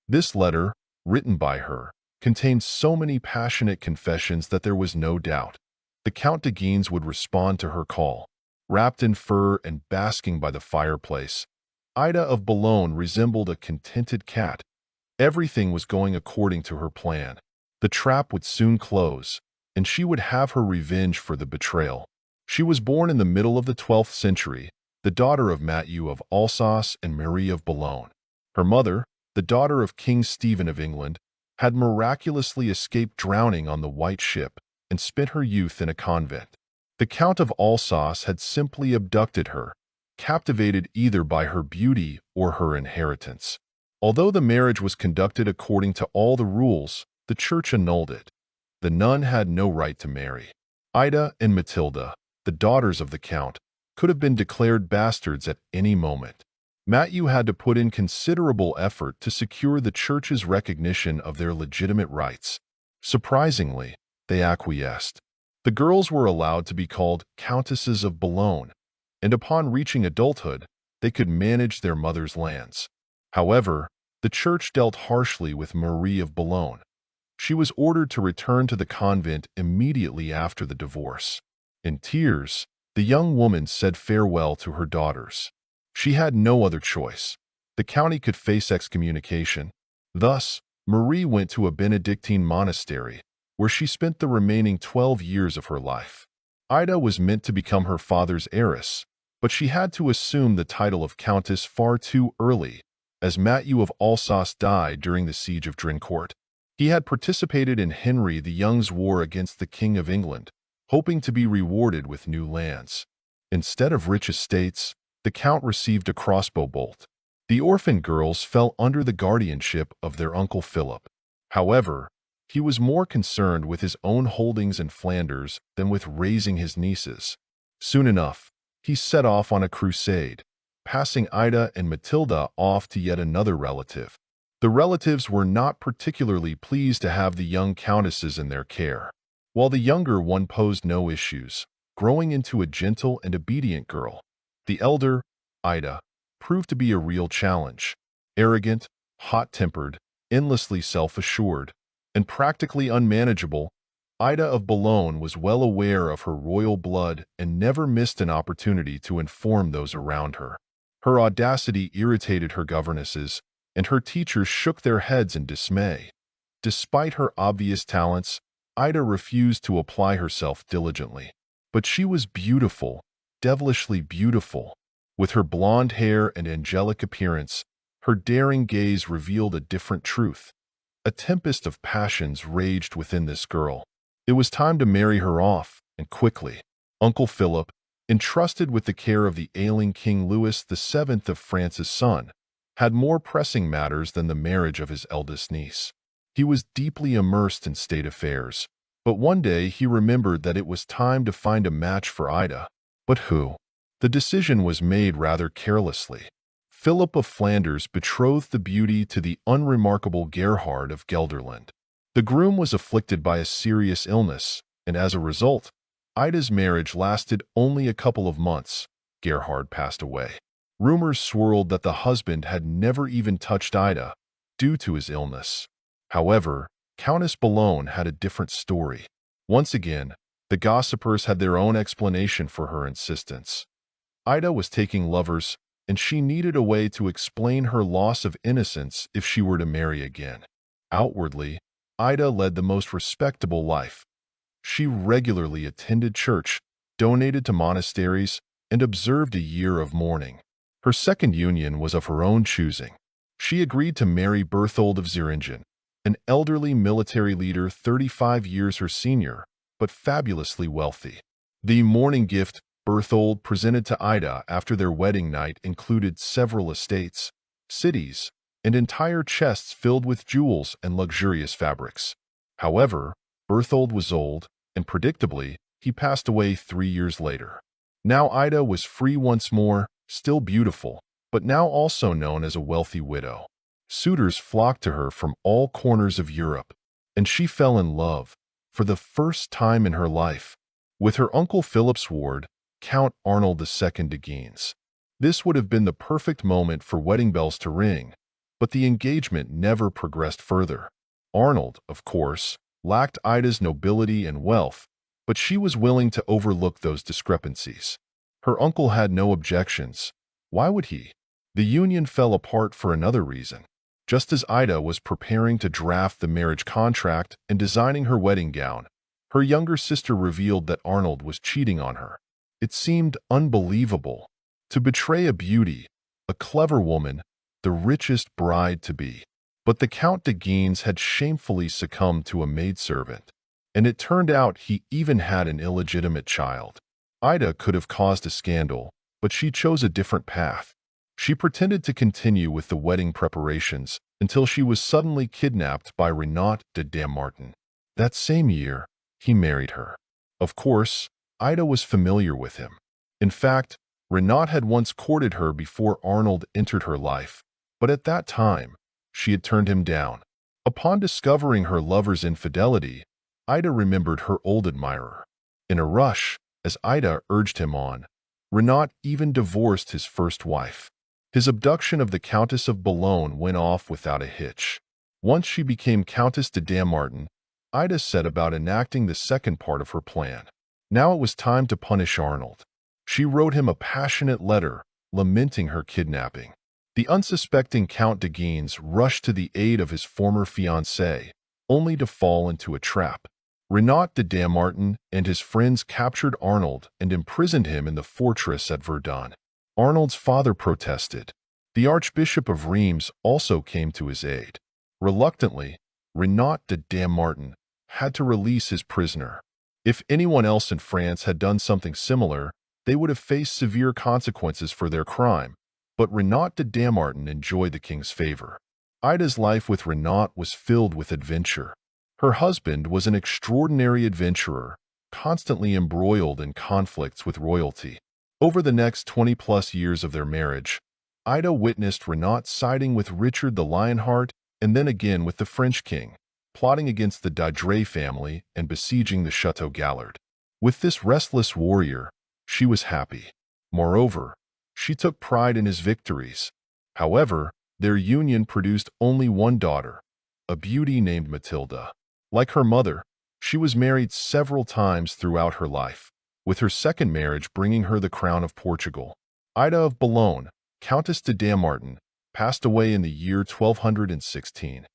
This letter, written by her, contained so many passionate confessions that there was no doubt the Count de Guines would respond to her call. Wrapped in fur and basking by the fireplace, Ida of Boulogne resembled a contented cat. Everything was going according to her plan. The trap would soon close, and she would have her revenge for the betrayal. She was born in the middle of the 12th century, the daughter of Matthew of Alsace and Marie of Boulogne. Her mother, the daughter of King Stephen of England, had miraculously escaped drowning on the White Ship and spent her youth in a convent. The Count of Alsace had simply abducted her, captivated either by her beauty or her inheritance. Although the marriage was conducted according to all the rules, the church annulled it. The nun had no right to marry. Ida and Matilda, the daughters of the Count, could have been declared bastards at any moment. Matthew had to put in considerable effort to secure the church's recognition of their legitimate rights. Surprisingly, they acquiesced. The girls were allowed to be called Countesses of Boulogne, and upon reaching adulthood, they could manage their mother's lands. However, the church dealt harshly with Marie of Boulogne. She was ordered to return to the convent immediately after the divorce. In tears, the young woman said farewell to her daughters. She had no other choice. The county could face excommunication. Thus, Marie went to a Benedictine monastery, where she spent the remaining 12 years of her life. Ida was meant to become her father's heiress, but she had to assume the title of Countess far too early, as Matthew of Alsace died during the siege of Drincourt. He had participated in Henry the Young's war against the King of England, hoping to be rewarded with new lands. Instead of rich estates, the Count received a crossbow bolt. The orphan girls fell under the guardianship of their uncle Philip. However, he was more concerned with his own holdings in Flanders than with raising his nieces. Soon enough, he set off on a crusade, passing Ida and Matilda off to yet another relative. The relatives were not particularly pleased to have the young countesses in their care. While the younger one posed no issues, growing into a gentle and obedient girl, the elder, Ida, proved to be a real challenge. Arrogant, hot-tempered, endlessly self-assured, and practically unmanageable, Ida of Boulogne was well aware of her royal blood and never missed an opportunity to inform those around her. Her audacity irritated her governesses, and her teachers shook their heads in dismay. Despite her obvious talents, Ida refused to apply herself diligently. But she was beautiful, devilishly beautiful. With her blonde hair and angelic appearance, her daring gaze revealed a different truth. A tempest of passions raged within this girl. It was time to marry her off, and quickly. Uncle Philip, entrusted with the care of the ailing King Louis VII of France's son, had more pressing matters than the marriage of his eldest niece. He was deeply immersed in state affairs, but one day he remembered that it was time to find a match for Ida. But who? The decision was made rather carelessly. Philip of Flanders betrothed the beauty to the unremarkable Gerhard of Gelderland. The groom was afflicted by a serious illness, and as a result, Ida's marriage lasted only a couple of months. Gerhard passed away. Rumors swirled that the husband had never even touched Ida, due to his illness. However, Countess Boulogne had a different story. Once again, the gossipers had their own explanation for her insistence. Ida was taking lovers, and she needed a way to explain her loss of innocence if she were to marry again. Outwardly, Ida led the most respectable life. She regularly attended church, donated to monasteries, and observed a year of mourning. Her second union was of her own choosing. She agreed to marry Berthold of Zeringen, an elderly military leader 35 years her senior, but fabulously wealthy. The mourning gift Berthold presented to Ida after their wedding night included several estates, cities, and entire chests filled with jewels and luxurious fabrics. However, Berthold was old, and predictably, he passed away 3 years later. Now Ida was free once more, still beautiful, but now also known as a wealthy widow. Suitors flocked to her from all corners of Europe, and she fell in love, for the first time in her life, with her uncle Philip's ward, Count Arnold II de Guines. This would have been the perfect moment for wedding bells to ring, but but the engagement never progressed further. Arnold, of course, lacked Ida's nobility and wealth, but she was willing to overlook those discrepancies. Her uncle had no objections. Why would he? The union fell apart for another reason. Just as Ida was preparing to draft the marriage contract and designing her wedding gown, her younger sister revealed that Arnold was cheating on her. It seemed unbelievable. To betray a beauty, a clever woman, the richest bride-to-be. But the Count de Guines had shamefully succumbed to a maidservant, and it turned out he even had an illegitimate child. Ida could have caused a scandal, but she chose a different path. She pretended to continue with the wedding preparations until she was suddenly kidnapped by Renaud de Dampmartin. That same year, he married her. Of course, Ida was familiar with him. In fact, Renaud had once courted her before Arnold entered her life, but at that time, she had turned him down. Upon discovering her lover's infidelity, Ida remembered her old admirer. In a rush, as Ida urged him on, Renaud even divorced his first wife. His abduction of the Countess of Boulogne went off without a hitch. Once she became Countess de Dampmartin, Ida set about enacting the second part of her plan. Now it was time to punish Arnold. She wrote him a passionate letter, lamenting her kidnapping. The unsuspecting Count de Guines rushed to the aid of his former fiancée, only to fall into a trap. Renaud de Dampmartin and his friends captured Arnold and imprisoned him in the fortress at Verdun. Arnold's father protested. The Archbishop of Reims also came to his aid. Reluctantly, Renaud de Dampmartin had to release his prisoner. If anyone else in France had done something similar, they would have faced severe consequences for their crime, but Renaud de Dampmartin enjoyed the king's favor. Ida's life with Renaud was filled with adventure. Her husband was an extraordinary adventurer, constantly embroiled in conflicts with royalty. Over the next 20-plus years of their marriage, Ida witnessed Renaud siding with Richard the Lionheart and then again with the French king, plotting against the Didre family and besieging the Chateau Gallard. With this restless warrior, she was happy. Moreover, she took pride in his victories. However, their union produced only one daughter, a beauty named Matilda. Like her mother, she was married several times throughout her life, with her second marriage bringing her the crown of Portugal. Ida of Boulogne, Countess de Dampmartin, passed away in the year 1216.